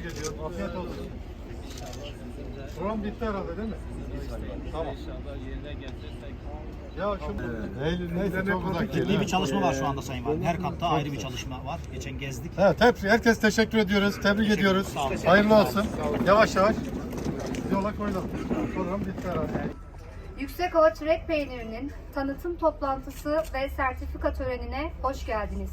Tebrik ediyorum. Afiyet olsun. Program bitti herhalde değil mi? Tamam. İnşallah yerine getirirsek. Ya şu neyse çok uzak değil. Ciddi bir çalışma var şu anda Sayın Valim. Her katta ayrı bir çalışma var. Geçen gezdik. Evet, herkes teşekkür ediyoruz. Tebrik ediyoruz. Sağ olun. Hayırlı olsun. Yavaş yavaş yola koyalım. Program bitti herhalde. Yüksekova Çilek Peyniri'nin tanıtım toplantısı ve sertifika törenine hoş geldiniz.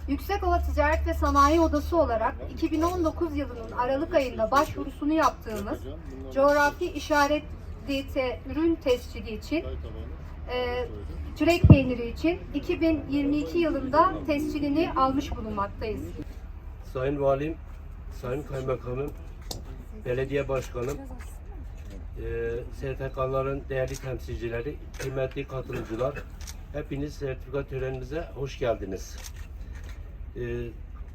Yüksekova Ticaret ve Sanayi Odası olarak 2019 yılının Aralık ayında başvurusunu yaptığımız coğrafi işaretli ürün tescili için çilek peyniri için 2022 yılında tescilini almış bulunmaktayız. Sayın Valim, Sayın Kaymakamım, Belediye Başkanım, STK'ların değerli temsilcileri, kıymetli katılımcılar, hepiniz sertifika törenimize hoş geldiniz.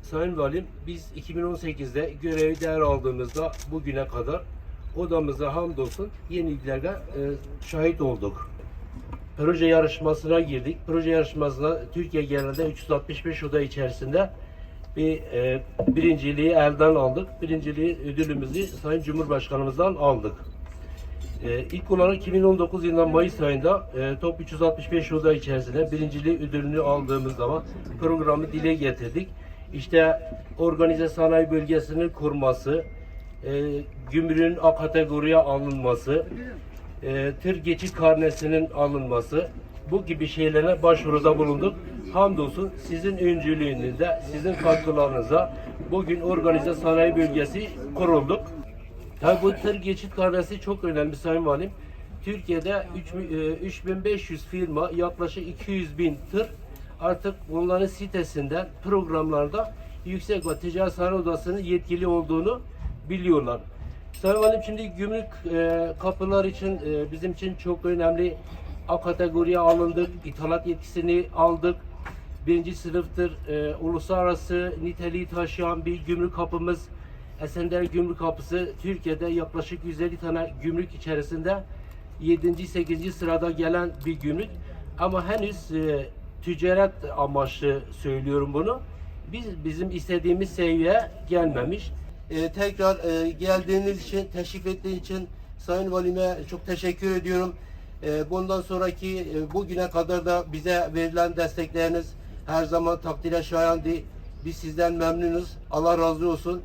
Sayın Valim, biz 2018'de görevi devraldığımızda bugüne kadar odamıza hamdolsun yeniliklere şahit olduk. Proje yarışmasına girdik. Proje yarışmasına Türkiye genelinde 365 oda içerisinde birinciliği elden aldık. Birinciliği ödülümüzü Sayın Cumhurbaşkanımızdan aldık. İlk olarak 2019 yılından Mayıs ayında top 365 oda içerisinde birinciliği ödülünü aldığımız zaman programı dile getirdik. İşte organize sanayi bölgesinin kurması, gümrüğün A kategoriye alınması, tır geçit karnesinin alınması, bu gibi şeylere başvuruda bulunduk. Hamdolsun sizin öncülüğünüzde, sizin katkılarınıza bugün organize sanayi bölgesi kurulduk. Tabii bu tır geçit karnesi çok önemli Sayın Valim. Türkiye'de 3500 firma, yaklaşık 200.000 tır artık bunların sitesinden, programlarda Yüksekova Ticaret Sanayi Odası'nın yetkili olduğunu biliyorlar. Sayın Valim, şimdi gümrük kapılar için bizim için çok önemli. A kategoriye alındık, ithalat yetkisini aldık. Birinci sınıftır, uluslararası niteliği taşıyan bir gümrük kapımız. Esenler Gümrük Kapısı Türkiye'de yaklaşık 150 tane gümrük içerisinde 7. 8. sırada gelen bir gümrük. Ama henüz ticaret amaçlı söylüyorum bunu. Bizim istediğimiz seviyeye gelmemiş. Tekrar geldiğiniz için, teşrif ettiğiniz için Sayın Valime çok teşekkür ediyorum. Bundan sonraki bugüne kadar da bize verilen destekleriniz her zaman takdire şayandı. Biz sizden memnunuz. Allah razı olsun.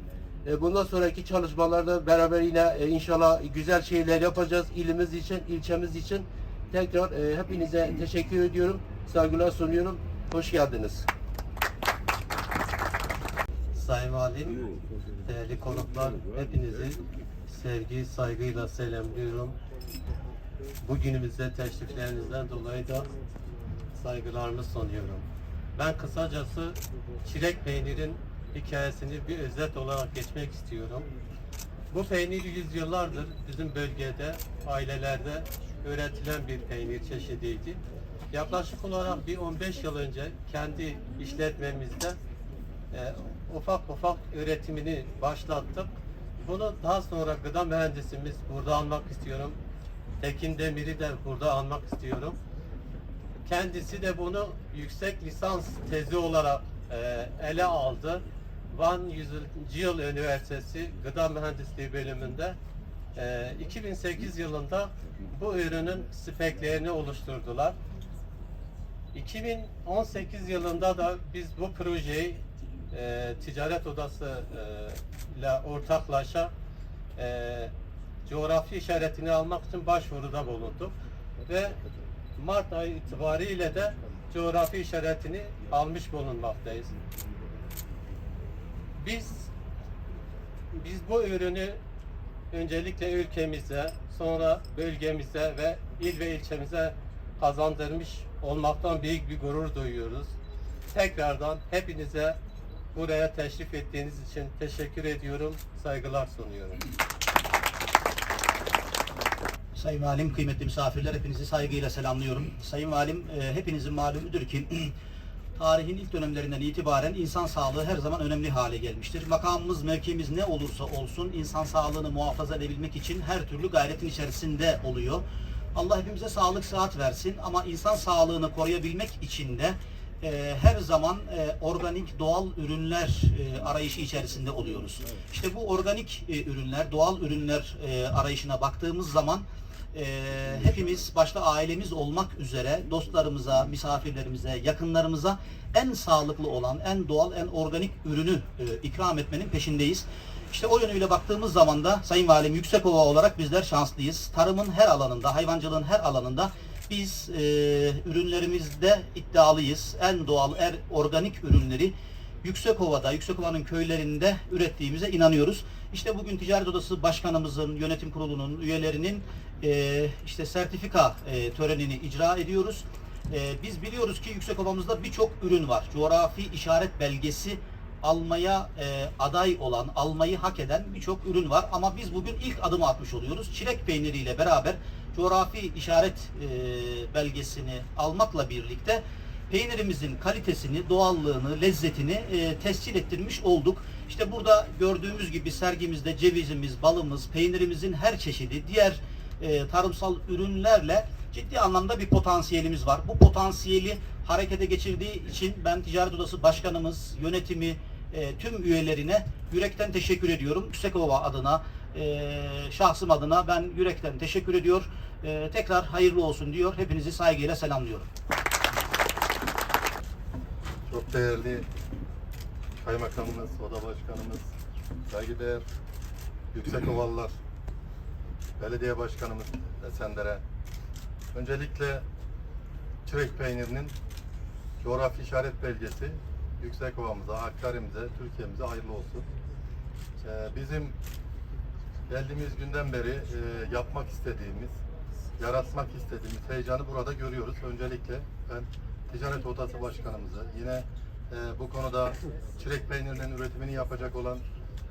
Bundan sonraki çalışmalarda beraber yine inşallah güzel şeyler yapacağız. İlimiz için, ilçemiz için. Tekrar hepinize teşekkür ediyorum. Saygılar sunuyorum. Hoş geldiniz. Sayın Valim, değerli konuklar, hepinizi sevgi, saygıyla selamlıyorum. Bugünümüzde teşriflerinizden dolayı da saygılarımı sunuyorum. Ben kısacası çilek peynirin hikayesini bir özet olarak geçmek istiyorum. Bu peynir yüzyıllardır bizim bölgede, ailelerde üretilen bir peynir çeşidiydi. Yaklaşık olarak bir 15 yıl önce kendi işletmemizde ufak üretimini başlattık. Bunu daha sonra gıda mühendisimiz burada almak istiyorum. Tekin Demir'i de burada almak istiyorum. Kendisi de bunu yüksek lisans tezi olarak ele aldı. Van 100. Yıl Üniversitesi Gıda Mühendisliği bölümünde 2008 yılında bu ürünün speklerini oluşturdular. 2018 yılında da biz bu projeyi Ticaret Odası ile ortaklaşa coğrafi işaretini almak için başvuruda bulunduk ve Mart ayı itibariyle de coğrafi işaretini almış bulunmaktayız. Biz bu ürünü öncelikle ülkemize, sonra bölgemize ve il ve ilçemize kazandırmış olmaktan büyük bir gurur duyuyoruz. Tekrardan hepinize buraya teşrif ettiğiniz için teşekkür ediyorum, saygılar sunuyorum. Sayın Valim, kıymetli misafirler, hepinizi saygıyla selamlıyorum. Sayın Valim, hepinizin malumudur ki tarihin ilk dönemlerinden itibaren insan sağlığı her zaman önemli hale gelmiştir. Makamımız, mevkimiz ne olursa olsun insan sağlığını muhafaza edebilmek için her türlü gayretin içerisinde oluyor. Allah hepimize sağlık, sıhhat versin ama insan sağlığını koruyabilmek için de her zaman organik doğal ürünler arayışı içerisinde oluyoruz. İşte bu organik ürünler, doğal ürünler arayışına baktığımız zaman hepimiz başta ailemiz olmak üzere dostlarımıza, misafirlerimize, yakınlarımıza en sağlıklı olan, en doğal, en organik ürünü ikram etmenin peşindeyiz. İşte o yönüyle baktığımız zaman da Sayın Valim, Yüksekova olarak bizler şanslıyız. Tarımın her alanında, hayvancılığın her alanında biz ürünlerimizde iddialıyız. En doğal, en organik ürünleri Yüksekova'da, Yüksekova'nın köylerinde ürettiğimize inanıyoruz. İşte bugün Ticaret Odası Başkanımızın, yönetim kurulunun üyelerinin işte sertifika törenini icra ediyoruz. Biz biliyoruz ki Yüksekova'mızda birçok ürün var. Coğrafi işaret belgesi almaya aday olan, almayı hak eden birçok ürün var. Ama biz bugün ilk adımı atmış oluyoruz. Çilek peyniriyle beraber coğrafi işaret belgesini almakla birlikte peynirimizin kalitesini, doğallığını, lezzetini tescil ettirmiş olduk. İşte burada gördüğümüz gibi sergimizde cevizimiz, balımız, peynirimizin her çeşidi, diğer tarımsal ürünlerle ciddi anlamda bir potansiyelimiz var. Bu potansiyeli harekete geçirdiği için ben Ticaret Odası Başkanımız, yönetimi, tüm üyelerine yürekten teşekkür ediyorum. Yüksekova adına, şahsım adına ben yürekten teşekkür ediyor. Tekrar hayırlı olsun diyor. Hepinizi saygıyla selamlıyorum. Çok değerli kaymakamımız, oda başkanımız, saygıdeğer Yüksekovalılar, belediye başkanımız Esender'e öncelikle çilek peynirinin coğrafi işaret belgesi Yüksekova'mıza, Hakkari'mize, Türkiye'mize hayırlı olsun. Bizim geldiğimiz günden beri yapmak istediğimiz, yaratmak istediğimiz heyecanı burada görüyoruz. Öncelikle ben Ticaret Odası Başkanımızı, yine bu konuda çilek peynirinin üretimini yapacak olan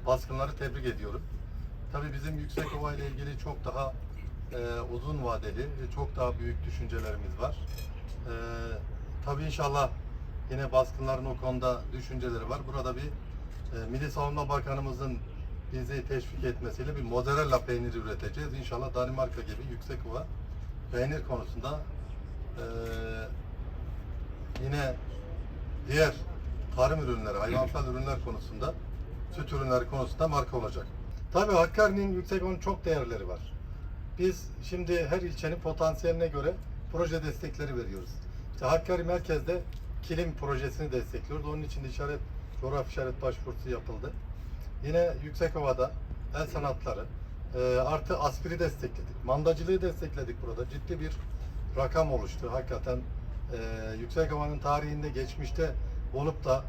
baskınları tebrik ediyorum. Tabii bizim Yüksekova ile ilgili çok daha uzun vadeli, çok daha büyük düşüncelerimiz var. Tabii inşallah yine baskınların o konuda düşünceleri var. Burada bir Milli Savunma Bakanımızın bizi teşvik etmesiyle bir mozzarella peyniri üreteceğiz. İnşallah Danimarka gibi Yüksekova peynir konusunda yine diğer tarım ürünleri, hayvansal ürünler konusunda, süt ürünleri konusunda marka olacak. Tabii Hakkari'nin, Yüksekova'nın çok değerleri var. Biz şimdi her ilçenin potansiyeline göre proje destekleri veriyoruz. İşte Hakkari merkezde kilim projesini destekliyoruz. Onun için de coğrafi işaret başvurusu yapıldı. Yine Yüksekova'da el sanatları, artı aspiri destekledik. Mandacılığı destekledik burada. Ciddi bir rakam oluştu. Hakikaten Yüksekova'nın tarihinde, geçmişte olup da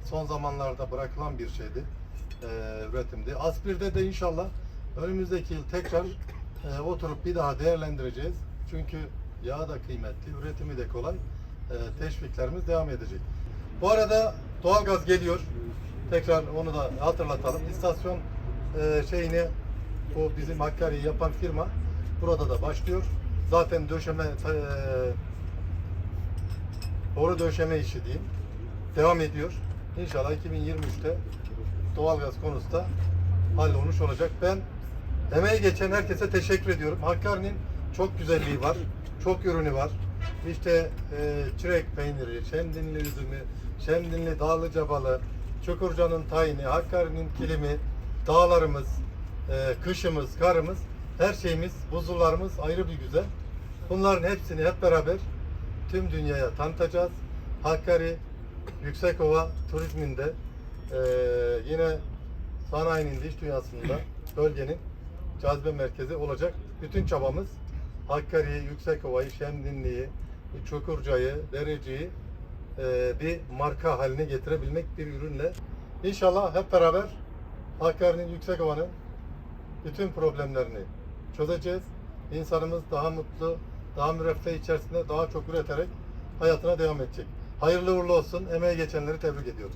son zamanlarda bırakılan bir şeydi. Üretimdi. Aspir'de de inşallah önümüzdeki yıl tekrar oturup bir daha değerlendireceğiz. Çünkü yağ da kıymetli, üretimi de kolay. Teşviklerimiz devam edecek. Bu arada doğalgaz geliyor. Tekrar onu da hatırlatalım. İstasyon şeyini, bu bizim Hakkari'yi yapan firma burada da başlıyor. Zaten döşeme, boru döşeme işi diyeyim, devam ediyor. İnşallah 2023'te doğalgaz konusu da hallolmuş olacak. Ben emeği geçen herkese teşekkür ediyorum. Hakkari'nin çok güzelliği var, çok ürünü var. İşte çilek peyniri, Şemdinli üzümü, Şemdinli Dağlıca balı, Çukurca'nın tayini, Hakkari'nin kilimi, dağlarımız, kışımız, karımız, her şeyimiz, buzullarımız ayrı bir güzel. Bunların hepsini hep beraber tüm dünyaya tanıtacağız. Hakkari, Yüksekova turizminde yine sanayinin iş dünyasında bölgenin cazibe merkezi olacak. Bütün çabamız Hakkari'yi, Yüksekova'yı, Şemdinli'yi, Çukurca'yı, Dereci'yi bir marka haline getirebilmek bir ürünle. İnşallah hep beraber Hakkari'nin, Yüksekova'nın bütün problemlerini çözeceğiz. İnsanımız daha mutlu, daha müreffeh içerisinde daha çok üreterek hayatına devam edecek. Hayırlı uğurlu olsun. Emeği geçenleri tebrik ediyorum.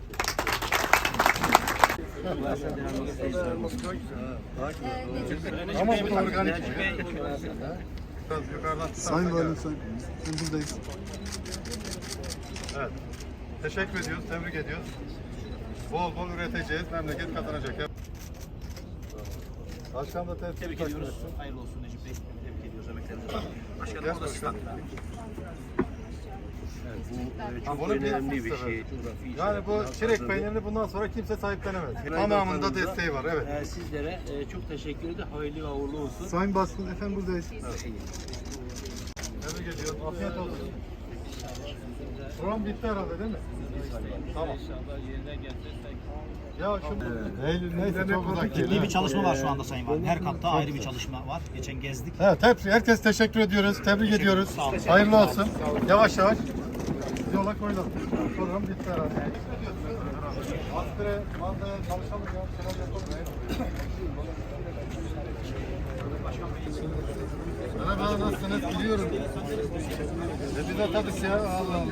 Ama bu organik. Biraz yukarıdan. Sayın Valim, buradayız. Evet. Teşekkür ediyoruz, tebrik ediyoruz. Bol bol üreteceğiz, memleket kazanacak. Başkan da Tebrik ediyoruz. Hayırlı olsun Necip Bey. Tebrik ediyoruz emeklerinize. Başkanım, Başkan. Çok Bunu önemli bir bilsin şey. sefer. Coğrafi Yani bu işaretler çilek kazandı. peynirini bundan sonra kimse sahiplenemez. Herhalde Tamamında Bakanımıza, desteği var, evet. Sizlere çok teşekkür ederim. Hayırlı ve uğurlu olsun. Sayın Başkan efendim buradayız. Tebrik ediyorum. Afiyet olsun. Program bitti herhalde değil mi? Tamam. İnşallah yerine getirsek. Ya şimdi neyse çok uzak Ciddi bir çalışma var şu anda Sayın Valim. Her katta ayrı bir çalışma var. Geçen gezdik. Evet, herkes teşekkür ediyoruz. Tebrik ediyoruz. Sağ olun. Hayırlı olsun. Yavaş yavaş yola koyulalım. Program bitti herhalde. Askere, mandaya çalışalım ya. Şöyle yapalım. Merhaba, nasılsınız? Biliyorum. Biz de tabii ya. Allah Allah.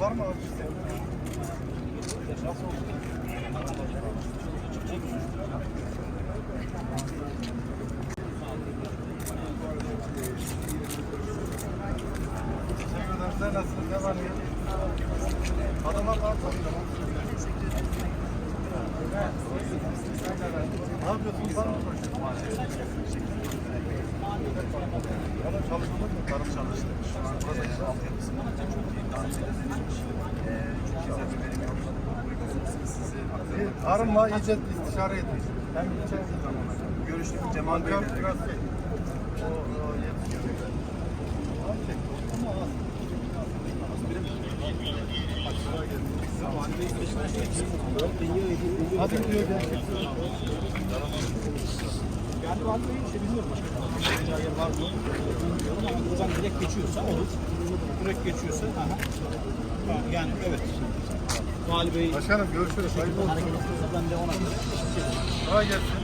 Var mı abi? Nasıl oldu? Teşekkür ederim. Sen nasılsın? Ne var ne yok? Adamlar var tabii. Ne yapıyorsunuz? Var mı? Adam çalışmadın mı? Tarım çalıştı. Şu an buradaki altyapısının çok iyi dans edilmiş. Çok güzel bir verim yapmışsınız. Tarımla iyice istişare etmiş. Hem ilçe görüştük Cemal Bey'le. O yetişiyor. Hadi gidiyor gel. Yani vallahi bir şey bilmiyorum başka. Yer var mı? Bilmiyorum ama buradan direkt geçiyorsa olur. Direkt geçiyorsa yani evet. Vali Bey Başkanım görüşürüz. Hayırlı olsun. hareket ettiğinizde ben de ona göre teşekkür ederim. Kolay gelsin.